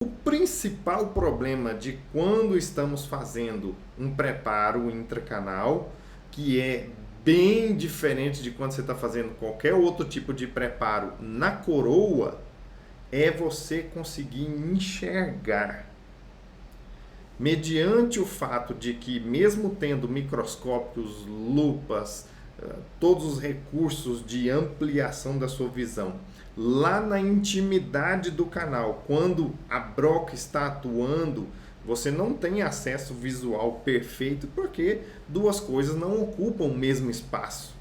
O principal problema de quando estamos fazendo um preparo intracanal, que é bem diferente de quando você está fazendo qualquer outro tipo de preparo na coroa, é você conseguir enxergar. Mediante o fato de que, mesmo tendo microscópios, lupas, todos os recursos de ampliação da sua visão, lá na intimidade do canal, quando a broca está atuando, você não tem acesso visual perfeito porque duas coisas não ocupam o mesmo espaço,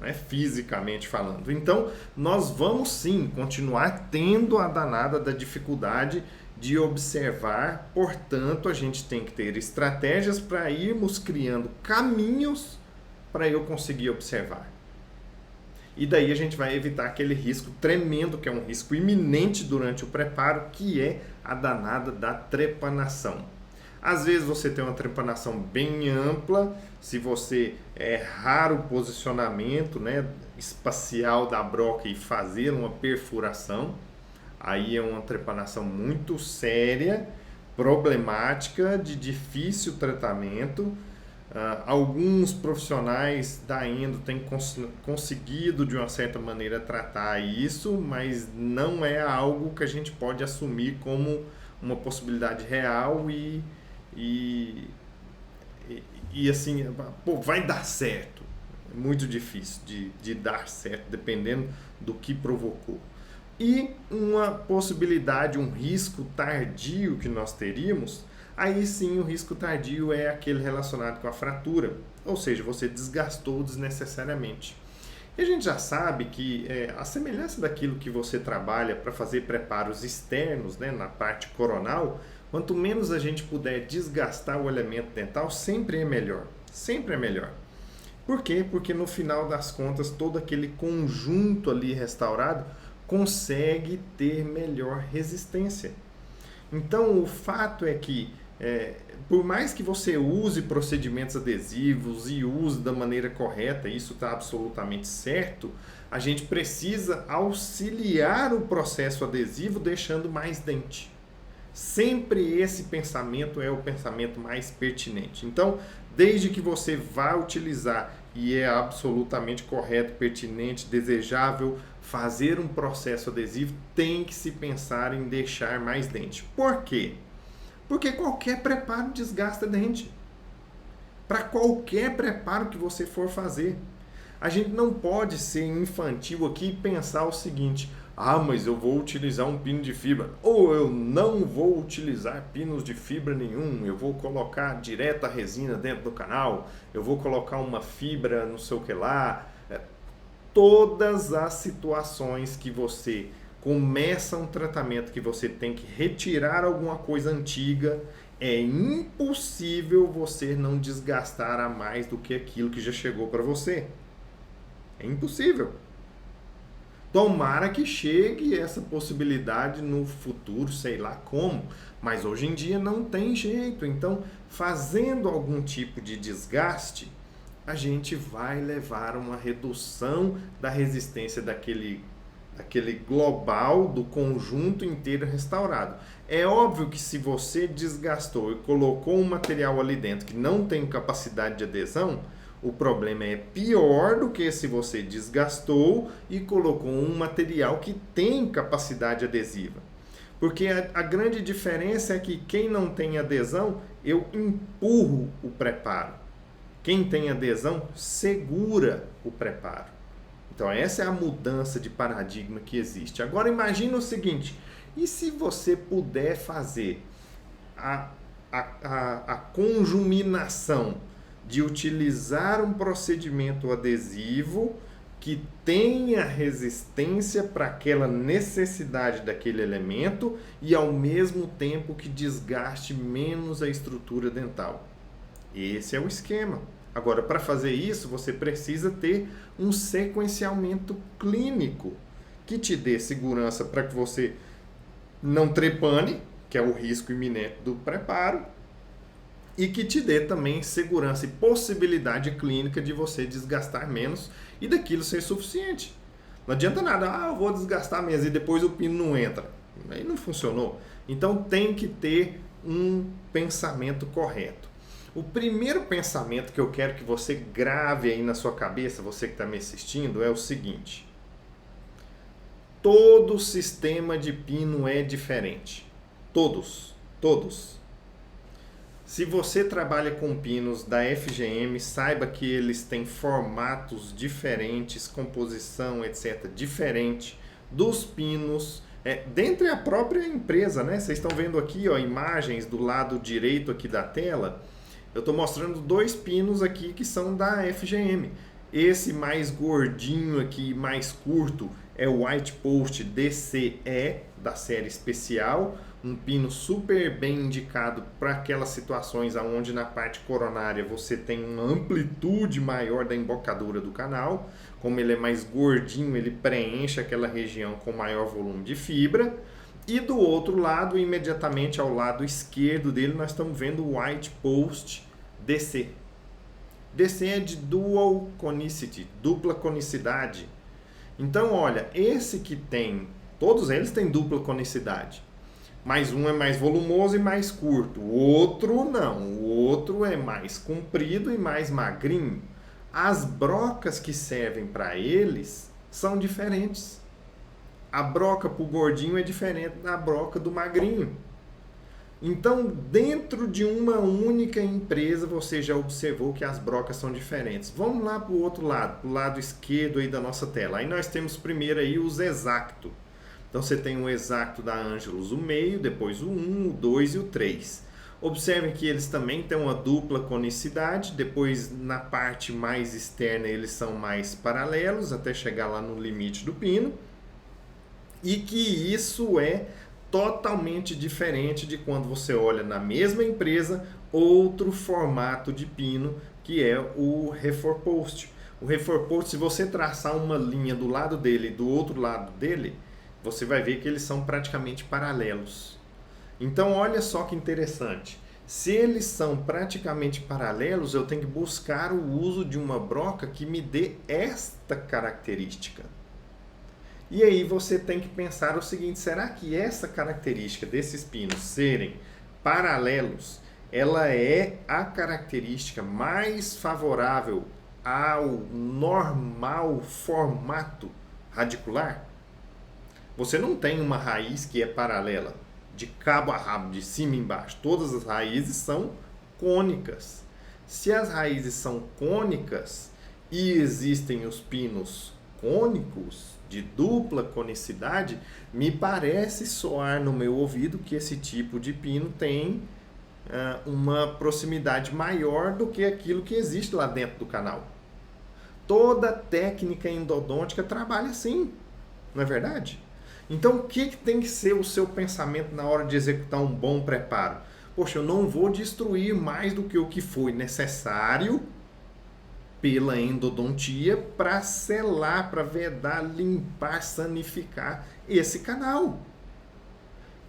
né, fisicamente falando. Então, nós vamos sim continuar tendo a danada da dificuldade de observar, portanto, a gente tem que ter estratégias para irmos criando caminhos para eu conseguir observar. E daí a gente vai evitar aquele risco tremendo, que é um risco iminente durante o preparo, que é a danada da trepanação. Às vezes você tem uma trepanação bem ampla, se você errar o posicionamento, né, espacial da broca e fazer uma perfuração, aí é uma trepanação muito séria, problemática, de difícil tratamento. Alguns profissionais da endo têm conseguido de uma certa maneira tratar isso, mas não é algo que a gente pode assumir como uma possibilidade real e, e assim, pô, vai dar certo. É muito difícil de dar certo, dependendo do que provocou. E uma possibilidade, um risco tardio que nós teríamos, aí sim o risco tardio é aquele relacionado com a fratura, ou seja, você desgastou desnecessariamente. E a gente já sabe que a semelhança daquilo que você trabalha para fazer preparos externos, né, na parte coronal, quanto menos a gente puder desgastar o elemento dental, sempre é melhor. Sempre é melhor. Por quê? Porque no final das contas, todo aquele conjunto ali restaurado consegue ter melhor resistência. Então, o fato é que, por mais que você use procedimentos adesivos e use da maneira correta, isso está absolutamente certo, a gente precisa auxiliar o processo adesivo deixando mais dente. Sempre esse pensamento é o pensamento mais pertinente. Então, desde que você vá utilizar, e é absolutamente correto, pertinente, desejável, fazer um processo adesivo, tem que se pensar em deixar mais dente. Por quê? Porque qualquer preparo desgasta dente. Para qualquer preparo que você for fazer. A gente não pode ser infantil aqui e pensar o seguinte: ah, mas eu vou utilizar um pino de fibra, ou eu não vou utilizar pinos de fibra nenhum, eu vou colocar direto a resina dentro do canal, eu vou colocar uma fibra não sei o que lá. Todas as situações que você começa um tratamento que você tem que retirar alguma coisa antiga, é impossível você não desgastar a mais do que aquilo que já chegou para você. É impossível. Tomara que chegue essa possibilidade no futuro, sei lá como, mas hoje em dia não tem jeito. Então, fazendo algum tipo de desgaste, a gente vai levar uma redução da resistência daquele global, do conjunto inteiro restaurado. É óbvio que se você desgastou e colocou um material ali dentro que não tem capacidade de adesão, o problema é pior do que se você desgastou e colocou um material que tem capacidade adesiva. Porque a grande diferença é que quem não tem adesão, eu empurro o preparo. Quem tem adesão, segura o preparo. Então essa é a mudança de paradigma que existe. Agora imagina o seguinte: e se você puder fazer a conjuminação de utilizar um procedimento adesivo que tenha resistência para aquela necessidade daquele elemento e ao mesmo tempo que desgaste menos a estrutura dental? Esse é o esquema. Agora, para fazer isso, você precisa ter um sequenciamento clínico que te dê segurança para que você não trepane, que é o risco iminente do preparo, e que te dê também segurança e possibilidade clínica de você desgastar menos e daquilo ser suficiente. Não adianta nada, eu vou desgastar menos e depois o pino não entra. Aí não funcionou. Então tem que ter um pensamento correto. O primeiro pensamento que eu quero que você grave aí na sua cabeça, você que está me assistindo, é o seguinte: todo sistema de pino é diferente. Todos, todos. Se você trabalha com pinos da FGM, saiba que eles têm formatos diferentes, composição, etc., diferente dos pinos dentro da própria empresa, né? Vocês estão vendo aqui, ó, imagens do lado direito aqui da tela. Eu estou mostrando 2 pinos aqui que são da FGM. Esse mais gordinho aqui, mais curto, é o White Post DCE da série especial. Um pino super bem indicado para aquelas situações onde na parte coronária você tem uma amplitude maior da embocadura do canal. Como ele é mais gordinho, ele preenche aquela região com maior volume de fibra. E do outro lado, imediatamente ao lado esquerdo dele, nós estamos vendo o White Post DC. DC é de Dual Conicity, dupla conicidade. Então, olha, esse que tem, todos eles têm dupla conicidade. Mas um é mais volumoso e mais curto. O outro não. O outro é mais comprido e mais magrinho. As brocas que servem para eles são diferentes. A broca para o gordinho é diferente da broca do magrinho. Então, dentro de uma única empresa, você já observou que as brocas são diferentes. Vamos lá para o outro lado, para o lado esquerdo aí da nossa tela. Aí nós temos primeiro aí os Exacto. Então você tem o Exacto da Angelus, o meio, depois o 1, o 2 e o 3. Observem que eles também têm uma dupla conicidade, depois na parte mais externa eles são mais paralelos, até chegar lá no limite do pino. E que isso é totalmente diferente de quando você olha na mesma empresa outro formato de pino, que é o Refor Post. O Refor Post, se você traçar uma linha do lado dele e do outro lado dele, você vai ver que eles são praticamente paralelos. Então, olha só que interessante. Se eles são praticamente paralelos, eu tenho que buscar o uso de uma broca que me dê esta característica. E aí você tem que pensar o seguinte: será que essa característica desses pinos serem paralelos, ela é a característica mais favorável ao normal formato radicular? Você não tem uma raiz que é paralela, de cabo a rabo, de cima e embaixo. Todas as raízes são cônicas. Se as raízes são cônicas e existem os pinos cônicos, de dupla conicidade, me parece soar no meu ouvido que esse tipo de pino tem uma proximidade maior do que aquilo que existe lá dentro do canal. Toda técnica endodôntica trabalha assim, não é verdade? Então, o que tem que ser o seu pensamento na hora de executar um bom preparo? Poxa, eu não vou destruir mais do que o que foi necessário pela endodontia para selar, para vedar, limpar, sanificar esse canal.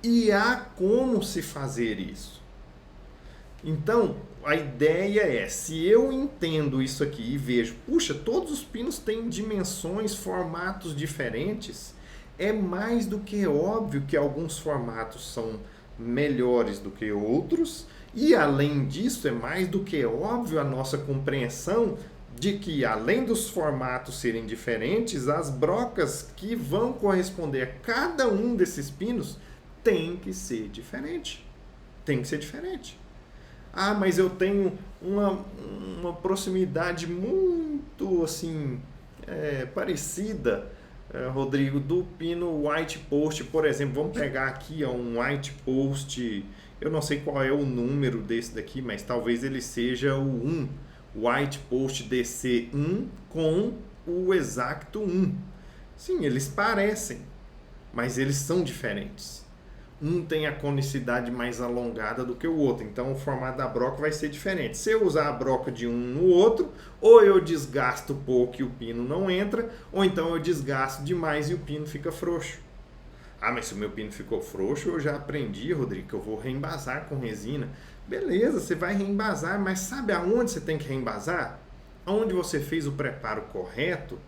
E há como se fazer isso. Então, a ideia é, se eu entendo isso aqui e vejo, puxa, todos os pinos têm dimensões, formatos diferentes, é mais do que óbvio que alguns formatos são melhores do que outros, e além disso, é mais do que óbvio a nossa compreensão de que, além dos formatos serem diferentes, as brocas que vão corresponder a cada um desses pinos tem que ser diferente. Tem que ser diferente. Ah, mas eu tenho uma proximidade muito assim parecida, Rodrigo, do pino White Post, por exemplo. Vamos pegar aqui um White Post, eu não sei qual é o número desse daqui, mas talvez ele seja o 1, White Post DC1 com o Exacto 1. Sim, eles parecem, mas eles são diferentes. Um tem a conicidade mais alongada do que o outro, então o formato da broca vai ser diferente. Se eu usar a broca de um no outro, ou eu desgasto pouco e o pino não entra, ou então eu desgasto demais e o pino fica frouxo. Ah, mas se o meu pino ficou frouxo, eu já aprendi, Rodrigo, que eu vou reembasar com resina. Beleza, você vai reembasar, mas sabe aonde você tem que reembasar? Onde você fez o preparo correto,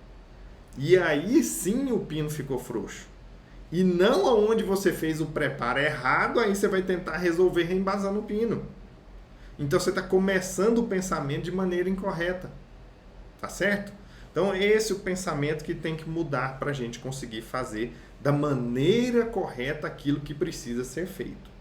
e aí sim o pino ficou frouxo. E não aonde você fez o preparo errado, aí você vai tentar resolver reembasando o pino. Então você está começando o pensamento de maneira incorreta. Tá certo? Então esse é o pensamento que tem que mudar para a gente conseguir fazer da maneira correta aquilo que precisa ser feito.